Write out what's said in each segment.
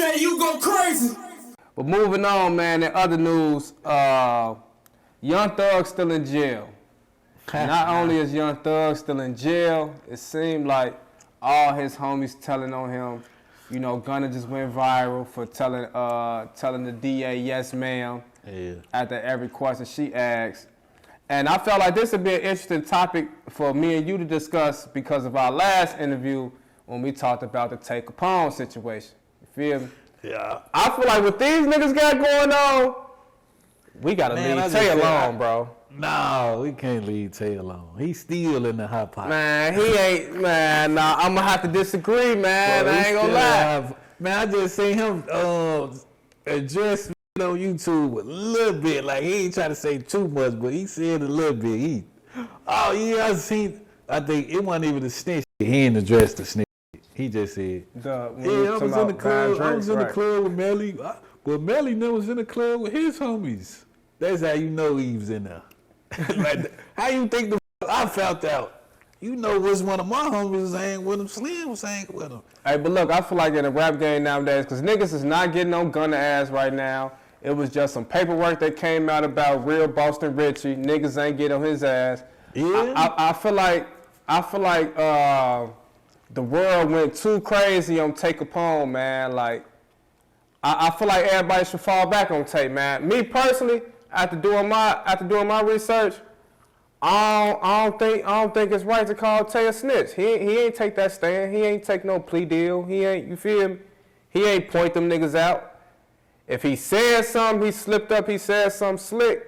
DA, you go crazy. But moving on, man, in other news, Young Thug still in jail. Not only is Young Thug still in jail, it seemed like all his homies telling on him. You know, Gunna just went viral for telling the DA yes ma'am after every question she asked. And I felt like this would be an interesting topic for me and you to discuss because of our last interview when we talked about the Tay Capone situation. You feel me? Yeah. I feel like what these niggas got going on, we gotta leave Tay alone, bro. No, we can't leave Tay alone. He's still in the hot pot. Man, he ain't, man, nah, I'm gonna have to disagree, man. Bro, I ain't gonna lie. Man, I just seen him address me on YouTube a little bit. Like, he ain't trying to say too much, but he said a little bit. I think it wasn't even a snitch. He ain't addressed the snitch. He just said, I was in the club. I was in the club with Melly. But Melly never was in the club with his homies. That's how you know he was in there. Like, how you think I found out? You know, was one of my homies was hanging with him. Slim was hanging with him. Hey, but look, I feel like in the rap game nowadays, because niggas is not getting on Gunna ass right now. It was just some paperwork that came out about real Boston Richie. Niggas ain't get on his ass. Yeah. I feel like the world went too crazy on Tay Capone, man. Like, I feel like everybody should fall back on Tay, man. Me personally, after doing my research, I don't think it's right to call Tay a snitch. He ain't take that stand. He ain't take no plea deal. He ain't, you feel me? He ain't point them niggas out. If he said something, he slipped up. He said something slick.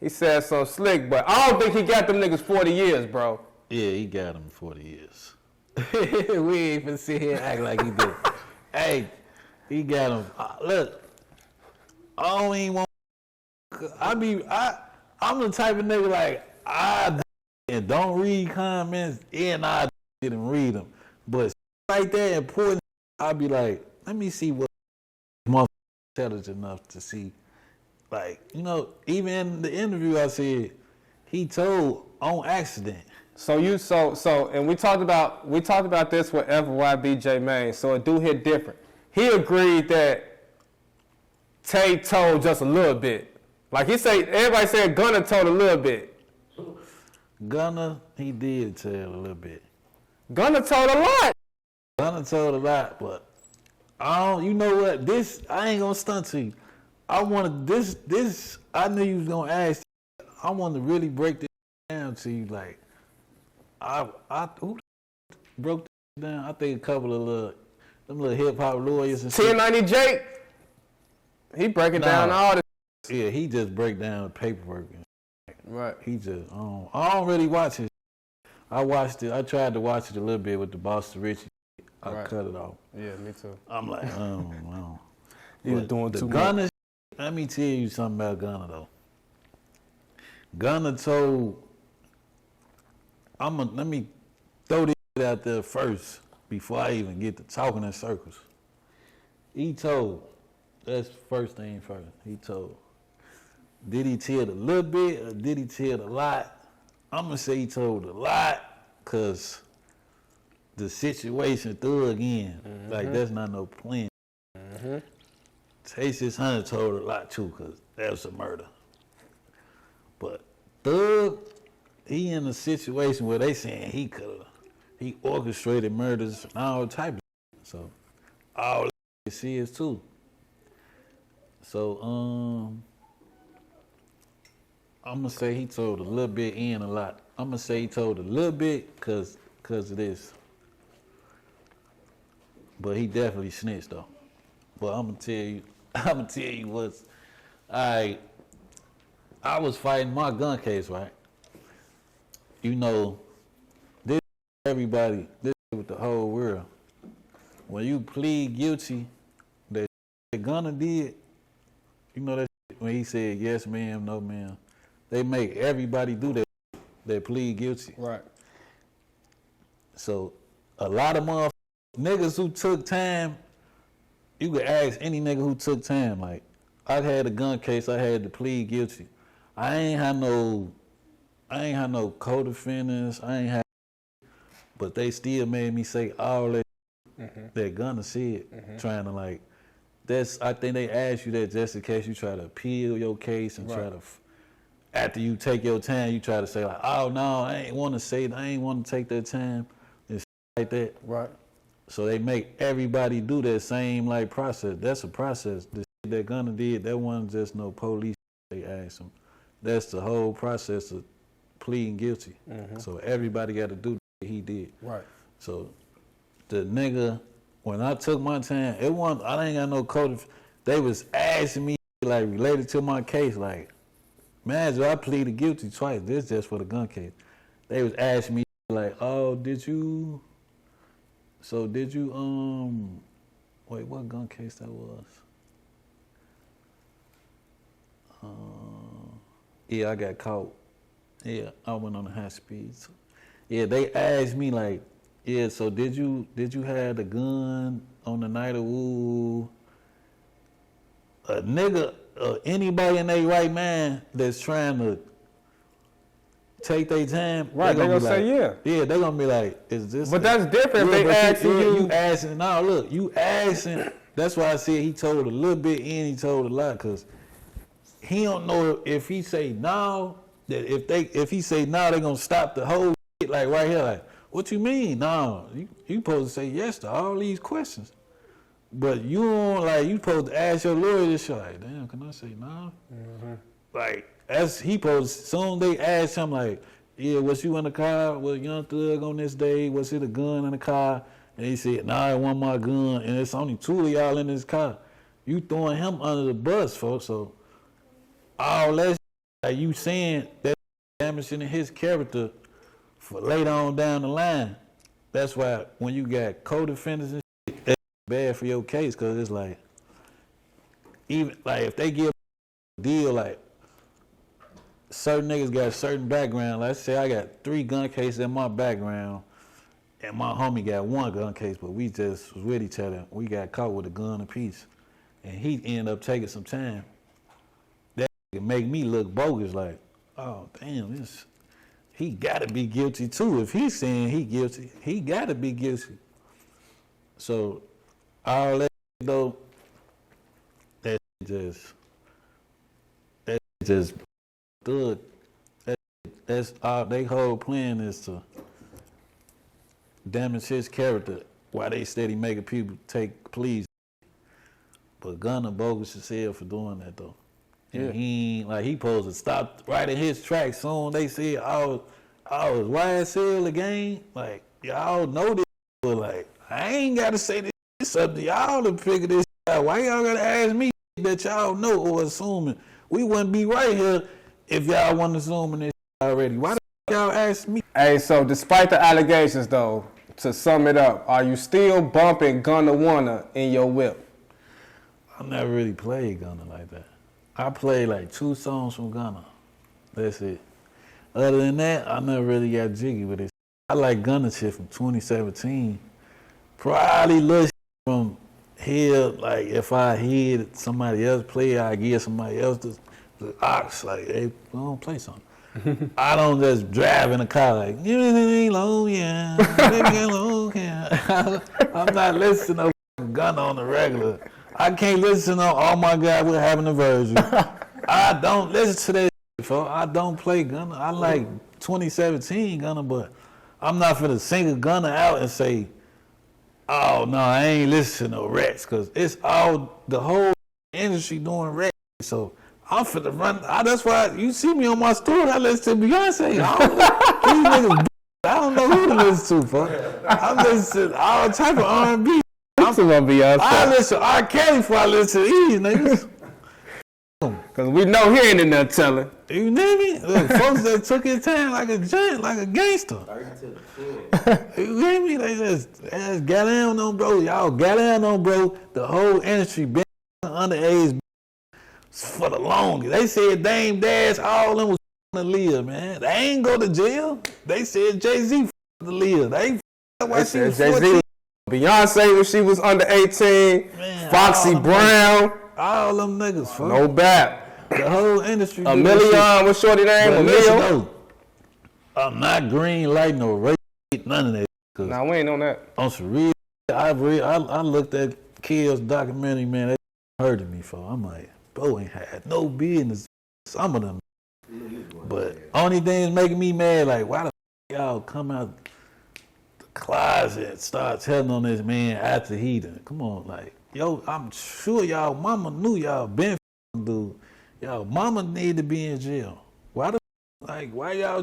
But I don't think he got them niggas 40 years, bro. Yeah, he got them 40 years. We ain't even sit here and act like he did. Hey, he got them. Look, I don't even want. I'm the type of nigga like and don't read comments and I didn't read them, but like that important, I'll be like, let me see what motherfucker intelligent enough to see. Like, you know, even in the interview I said he told on accident. So and we talked about this with FYBJ Maine, so it do hit different. He agreed that Tay told just a little bit. Like everybody said Gunna told a little bit. Gunna, he did tell a little bit. Gunna told a lot. Gunna told a lot, but you know what? This, I ain't gonna stunt to you. I knew you was gonna ask. I want to really break this down to you. Like, who broke this down? I think a couple of them little hip hop lawyers and 1090 Jake. He breaking down all this. Yeah, he just break down the paperwork. Right. He just, I don't really watch it. I watched it. I tried to watch it a little bit with the Boston Richie. I cut it off. Yeah, me too. I'm like, wow. He was doing too Gunna much. Let me tell you something about Gunna though. Gunna told, let me throw this out there first before I even get to talking in circles. He told, that's first thing first. He told, did he tell a little bit or did he tell a lot? I'm going to say he told a lot because the situation threw again. Mm-hmm. Like, that's not no plan. Mm-hmm. Tay 600 told a lot too because that was a murder. But Thug, he in a situation where they saying he orchestrated murders and all type of shit. So all that see is too. So I'm gonna say he told a little bit and a lot. I'm gonna say he told a little bit because of this. But he definitely snitched though. But I'm gonna tell you what's I was fighting my gun case, right? You know, this everybody, this with the whole world. When you plead guilty, that Gunna did, you know that when he said yes ma'am, no ma'am, they make everybody do that. They plead guilty. Right. So a lot of niggas who took time, you could ask any nigga who took time. Like, I had a gun case, I had to plead guilty. I ain't had no co-defendants, but they still made me say all that. that Gunna said, trying to like, I think they asked you that just in case you try to appeal your case and try to, after you take your time, you try to say like, oh no, I ain't want to take that time and like that. Right. So they make everybody do that same like process. That's a process. The shit that Gunna did, that wasn't just no police they asked him. That's the whole process of pleading guilty. So everybody got to do what he did. Right. So the nigga, when I took my time, I ain't got no code. They was asking me like related to my case, like, man, I pleaded guilty twice. This just for the gun case. They was asking me like, oh, did you wait, what gun case that was? Yeah, I got caught. Yeah, I went on the high speed. So, yeah, they asked me like, yeah, so did you have the gun on the night of a nigga, anybody in their right mind that's trying to take their time, Right, they gonna say yeah. Yeah, they gonna be like, is this? But that's different if they asking you. You asking, no, look, you asking. That's why I said he told a little bit and he told a lot, because he don't know if he say no, that if he say no, they gonna stop the whole shit like right here, like, what you mean? No, you supposed to say yes to all these questions. But you don't, like, you supposed to ask your lawyer this shit, like, damn, can I say no? Like, as he supposed, soon they ask him, like, yeah, was you in the car with Young Thug on this day? Was it a gun in the car? And he said, nah, it wasn't my gun, and it's only two of y'all in this car. You throwing him under the bus, folks, so all that shit, like, you saying that damaging his character for later on down the line. That's why when you got co-defendants and shit, that's bad for your case, because it's like, even like if they give a deal, like certain niggas got a certain background. Let's say I got 3 gun cases in my background and my homie got 1 gun case, but we just was with each other. We got caught with a gun apiece, and he ended up taking some time. That could make me look bogus, like, oh damn, he gotta be guilty too. If he's saying he guilty, he gotta be guilty. So all that though, that just thug. That's all they whole plan is to damage his character while they steady making people take pleas. But Gunna bogus as hell for doing that though. And he ain't, like, he supposed to stop right in his track soon. They said, oh, is YSL the game? Like, y'all know this, but like, I ain't gotta say this. It's up to y'all to figure this out. Why y'all gotta ask me that y'all know or assuming? We wouldn't be right here if y'all wasn't assuming this already. Why the y'all ask me? Hey, so despite the allegations though, to sum it up, are you still bumping Gunna Wanna in your whip? I never really played Gunna like that. I played like 2 songs from Gunna. That's it. Other than that, I never really got jiggy with it. I like Gunna shit from 2017. Probably little shit from here, like if I hear somebody else play, I give somebody else the ox, like, hey, go on, play something. I don't just drive in a car like, yeah, I'm not listening to Gunna on the regular. I can't listen to Oh My God, We're Having a Virgin. I don't listen to that shit, folks. I don't play Gunna. I like 2017 Gunna, but I'm not finna sing a Gunna out and say, oh no, I ain't listening to no rats, because it's all, the whole industry doing rats. So I'm finna run. That's why you see me on my story, I listen to Beyonce. I don't know who to listen to, folks. I'm listening to all type of R&B. I listen to R. Kelly before I listen to these niggas. Cause we know he ain't in there telling. You know me? Look, folks that took his time like a giant, like a gangster. You hear me? They just got down on bro. Y'all got down on bro. The whole industry been underage for the longest. They said Dame Dash, all of them was to live, man. They ain't go to jail. They said Jay-Z to live. They said Jay-Z. Beyonce when she was under 18, man, Foxy Brown. All them niggas, fuck. No bap. The whole industry. A Million, what's shorty name? A Million. I'm not green light, no race, none of that. Nah, we ain't on that. On some real I looked at Kill's documentary, man. That hurted me for. I'm like, bro ain't had no business. Some of them, but only thing is making me mad. Like, why the y'all come out the closet and start telling on this man after he done? Come on, like, yo, I'm sure y'all mama knew y'all been dude. Y'all mama need to be in jail. Why why y'all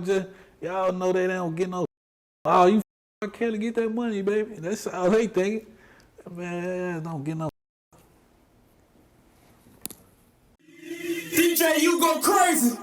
know they don't get no. Oh, you Kelly get that money, baby. That's all they thinking. Man, don't get no. DJ, you go crazy.